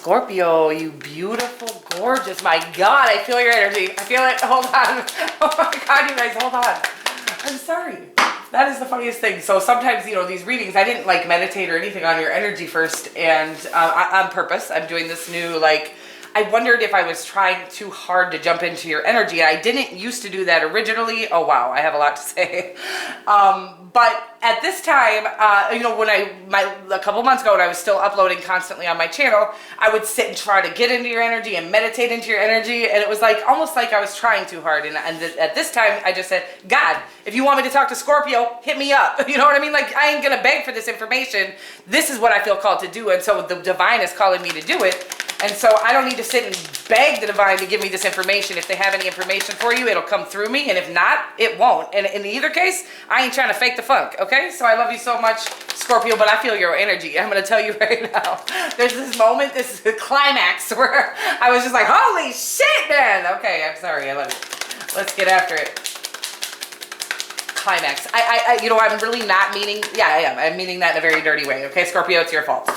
Scorpio, you beautiful, gorgeous. My God, I feel your energy. I feel it. Hold on. Oh my God, you guys, hold on. I'm sorry. That is the funniest thing. So sometimes, you know, these readings, I didn't like meditate or anything on your energy first, and on purpose. I'm doing this new, like, I wondered if I was trying too hard to jump into your energy. I didn't used to do that originally. Oh wow, I have a lot to say. But at this time, you know, when a couple months ago when I was still uploading constantly on my channel, I would sit and try to get into your energy and meditate into your energy, and it was like almost like I was trying too hard. And at this time, I just said, God, if you want me to talk to Scorpio, hit me up. You know what I mean? Like, I ain't gonna beg for this information. This is what I feel called to do, and so the divine is calling me to do it. And so I don't need to sit and beg the divine to give me this information. If they have any information for you, it'll come through me. And if not, it won't. And in either case, I ain't trying to fake the funk, okay? So I love you so much, Scorpio, but I feel your energy. I'm going to tell you right now. There's this moment, this climax where I was just like, holy shit, man. Okay, I'm sorry. I love you. Let's get after it. Climax. You know, I'm really not meaning, yeah, I am. I'm meaning that in a very dirty way. Okay, Scorpio, it's your fault.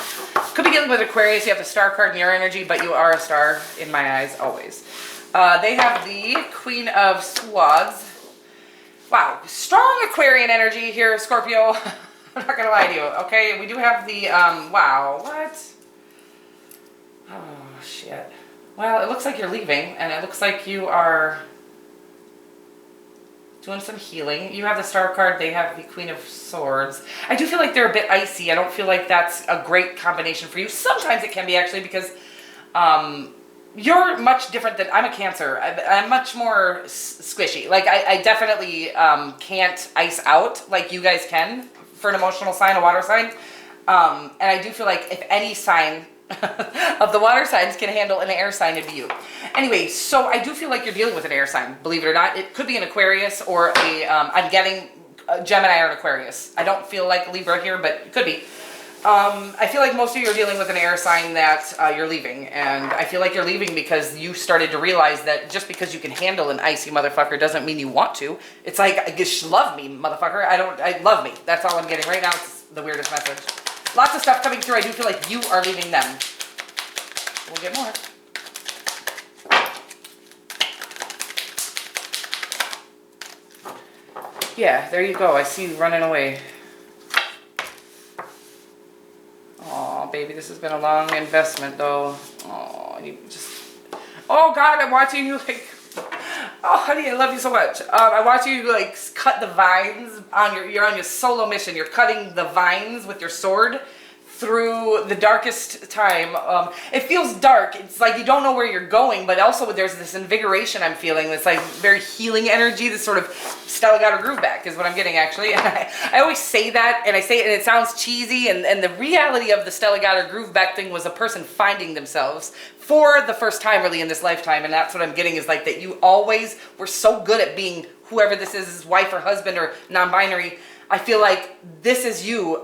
Could be dealing with Aquarius. You have the star card in your energy, but you are a star in my eyes always. They have the Queen of Swords. Wow, strong Aquarian energy here, Scorpio. I'm not gonna lie to you. Okay, we do have the wow, what? Oh shit. Well, it looks like you're leaving, and it looks like you are doing some healing. You have the star card, they have the Queen of Swords. I do feel like they're a bit icy. I don't feel like that's a great combination for you. Sometimes it can be actually, because you're much different than, I'm a Cancer. I'm much more squishy. Like I definitely can't ice out like you guys can for an emotional sign, a water sign. And I do feel like if any sign of the water signs can handle an air sign, it'd be you. Anyway, so I do feel like you're dealing with an air sign, believe it or not. It could be an Aquarius or a, I'm getting a Gemini or an Aquarius. I don't feel like Libra here, but it could be. I feel like most of you are dealing with an air sign that you're leaving. And I feel like you're leaving because you started to realize that just because you can handle an icy motherfucker doesn't mean you want to. It's like, just love me, motherfucker. I love me. That's all I'm getting right now. It's the weirdest message. Lots of stuff coming through. I do feel like you are leaving them. We'll get more. Yeah, there you go. I see you running away. Oh, baby, this has been a long investment, though. Oh, you just... Oh, God, I'm watching you, like... Oh, honey, I love you so much. I watch you, like, cut the vines on your... You're on your solo mission. You're cutting the vines with your sword through the darkest time. It feels dark. It's like you don't know where you're going, but also there's this invigoration I'm feeling. This like very healing energy. This sort of Stella got her groove back is what I'm getting, actually. I always say that, and I say it, and it sounds cheesy. And the reality of the Stella got her groove back thing was a person finding themselves for the first time, really, in this lifetime. And that's what I'm getting, is like that you always were so good at being whoever this is, his wife or husband or non-binary. I feel like this is you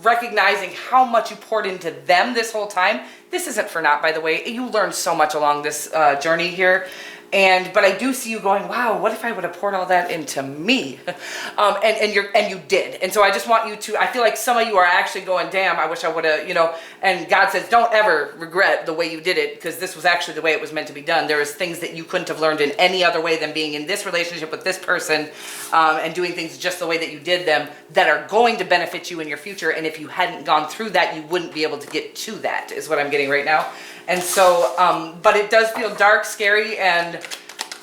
recognizing how much you poured into them this whole time. This isn't for naught, by the way. You learned so much along this journey here. But I do see you going, wow, what if I would have poured all that into me? And you did. And so I just want you to, I feel like some of you are actually going, damn, I wish I would have, you know, and God says, don't ever regret the way you did it, because this was actually the way it was meant to be done. There is things that you couldn't have learned in any other way than being in this relationship with this person and doing things just the way that you did them that are going to benefit you in your future. And if you hadn't gone through that, you wouldn't be able to get to that, is what I'm getting right now. And so, but it does feel dark, scary, and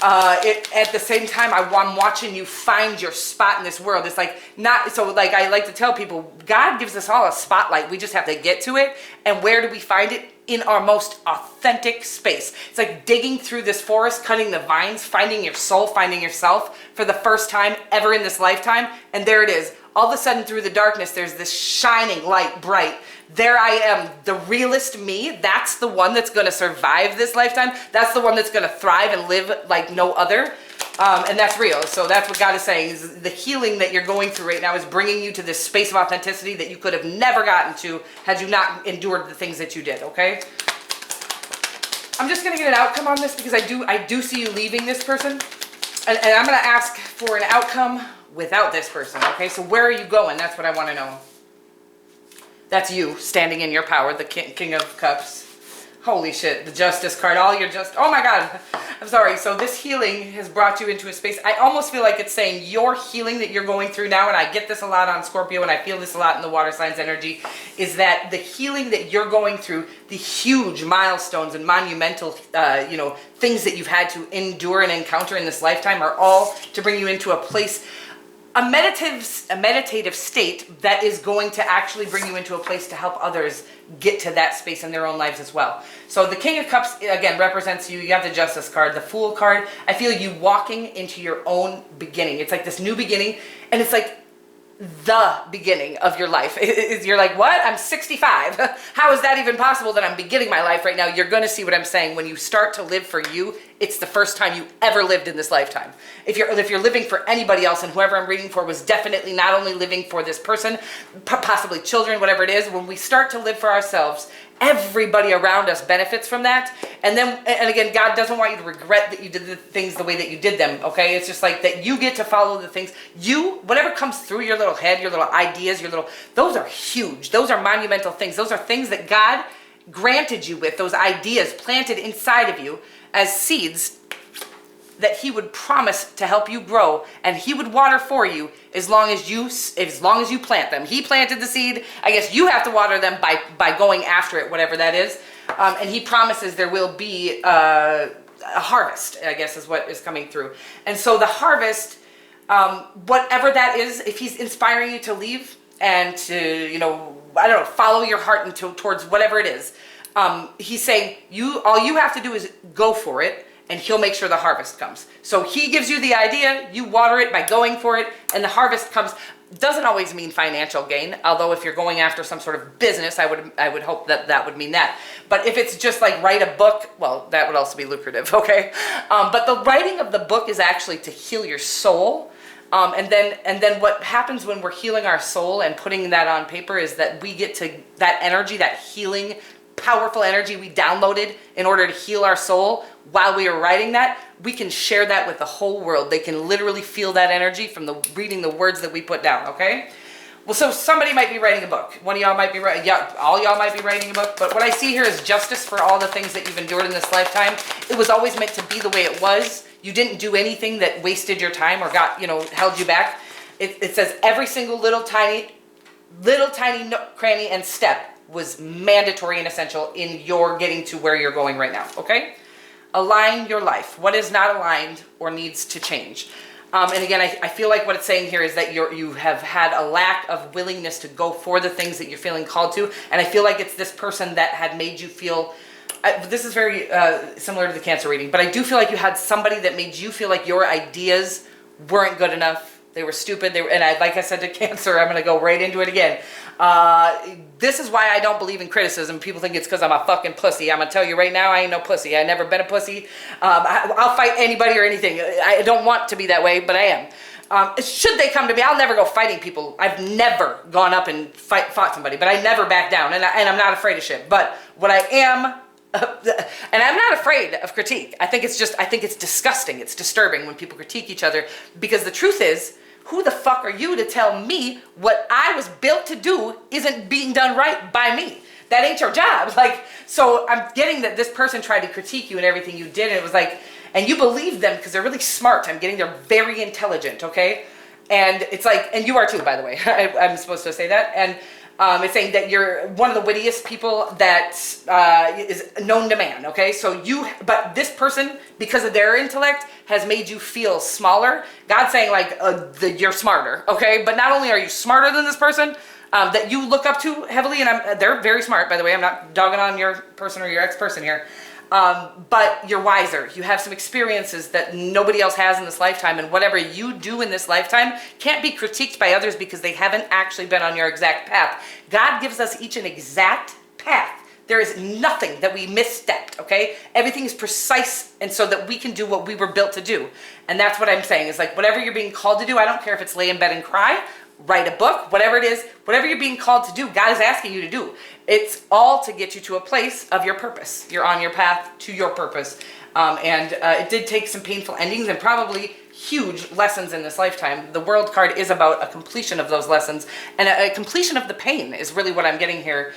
at the same time, I'm watching you find your spot in this world. It's like, not, so like I like to tell people, God gives us all a spotlight. We just have to get to it. And where do we find it? In our most authentic space. It's like digging through this forest, cutting the vines, finding your soul, finding yourself for the first time ever in this lifetime. And there it is. All of a sudden, through the darkness, there's this shining light, bright. There I am, the realist me. That's the one that's going to survive this lifetime. That's the one that's going to thrive and live like no other. And that's real. So that's what God is saying, is the healing that you're going through right now is bringing you to this space of authenticity that you could have never gotten to had you not endured the things that you did, okay? I'm just going to get an outcome on this because I do see you leaving this person. And I'm going to ask for an outcome without this person, okay? So where are you going? That's what I want to know. That's you standing in your power, the King of Cups. Holy shit, the Justice card, all your just, oh my God, I'm sorry. So this healing has brought you into a space. I almost feel like it's saying your healing that you're going through now, and I get this a lot on Scorpio, and I feel this a lot in the water signs energy, is that the healing that you're going through, the huge milestones and monumental, things that you've had to endure and encounter in this lifetime are all to bring you into a place, a meditative state that is going to actually bring you into a place to help others get to that space in their own lives as well. So the King of Cups, again, represents you. You have the Justice card, the Fool card. I feel you walking into your own beginning. It's like this new beginning, and it's like the beginning of your life. You're like, what? I'm 65. How is that even possible that I'm beginning my life right now? You're going to see what I'm saying. When you start to live for you, it's the first time you ever lived in this lifetime. If you're living for anybody else, and whoever I'm reading for was definitely not only living for this person, possibly children, whatever it is, when we start to live for ourselves, everybody around us benefits from that. And again, God doesn't want you to regret that you did the things the way that you did them, okay? It's just like that you get to follow the things. Whatever comes through your little head, your little ideas, those are huge. Those are monumental things. Those are things that God granted you with, those ideas planted inside of you as seeds that he would promise to help you grow, and he would water for you as long as you plant them. He planted the seed. I guess you have to water them by going after it, whatever that is. And he promises there will be a harvest, I guess is what is coming through. And so the harvest, whatever that is, if he's inspiring you to leave and to, follow your heart towards whatever it is, he's saying all you have to do is go for it, and he'll make sure the harvest comes. So he gives you the idea, you water it by going for it, and the harvest comes. Doesn't always mean financial gain, although if you're going after some sort of business, I would hope that would mean that. But if it's just like write a book, well, that would also be lucrative, okay? But the writing of the book is actually to heal your soul. And then what happens when we're healing our soul and putting that on paper is that we get to that energy, that healing, powerful energy we downloaded in order to heal our soul while we were writing that, we can share that with the whole world. They can literally feel that energy from reading the words that we put down, okay? Well, so somebody might be writing a book. One of y'all might be writing, yeah, all y'all might be writing a book, but what I see here is justice for all the things that you've endured in this lifetime. It was always meant to be the way it was. You didn't do anything that wasted your time or held you back. It says every single little tiny nook, cranny, and step was mandatory and essential in your getting to where you're going right now, okay? Align your life. What is not aligned or needs to change? And again, I feel like what it's saying here is that you have had a lack of willingness to go for the things that you're feeling called to. And I feel like it's this person that had made you feel, this is very similar to the Cancer reading, but I do feel like you had somebody that made you feel like your ideas weren't good enough. They were stupid. Like I said to Cancer, I'm going to go right into it again. This is why I don't believe in criticism. People think it's because I'm a fucking pussy. I'm going to tell you right now, I ain't no pussy. I've never been a pussy. I'll fight anybody or anything. I don't want to be that way, but I am. Should they come to me, I'll never go fighting people. I've never gone up and fought somebody, but I never back down, and I'm not afraid of shit. But what I am... and I'm not afraid of critique. I think it's disgusting. It's disturbing when people critique each other, because the truth is, who the fuck are you to tell me what I was built to do isn't being done right by me? That ain't your job. So I'm getting that this person tried to critique you and everything you did, and it was like, and you believe them because they're really smart. I'm getting they're very intelligent, okay? And it's like, and you are too, by the way. I'm supposed to say that. And it's saying that you're one of the wittiest people that is known to man, okay? But this person, because of their intellect, has made you feel smaller. God's saying, you're smarter, okay? But not only are you smarter than this person that you look up to heavily, and they're very smart, by the way. I'm not dogging on your person or your ex-person here. But you're wiser. You have some experiences that nobody else has in this lifetime, and whatever you do in this lifetime can't be critiqued by others because they haven't actually been on your exact path. God gives us each an exact path. There is nothing that we misstepped, okay? Everything is precise, and so that we can do what we were built to do. And that's what I'm saying, is whatever you're being called to do, I don't care if it's lay in bed and cry, write a book, whatever it is, whatever you're being called to do, God is asking you to do. It's all to get you to a place of your purpose. You're on your path to your purpose. It did take some painful endings and probably huge lessons in this lifetime. The World card is about a completion of those lessons, and a completion of the pain is really what I'm getting here.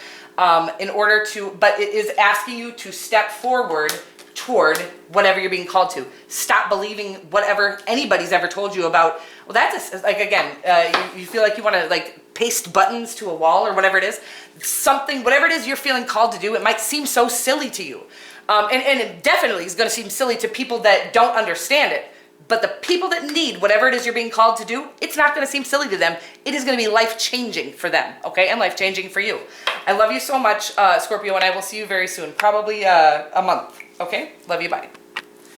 in order to, but it is asking you to step forward toward whatever you're being called to. Stop believing whatever anybody's ever told you about. Well, that's like, again, you feel like you want to like paste buttons to a wall or whatever it is. Something, whatever it is you're feeling called to do, it might seem so silly to you. And it definitely is going to seem silly to people that don't understand it. But the people that need whatever it is you're being called to do, it's not going to seem silly to them. It is going to be life-changing for them, okay? And life-changing for you. I love you so much, Scorpio, and I will see you very soon. Probably a month, okay? Love you, bye.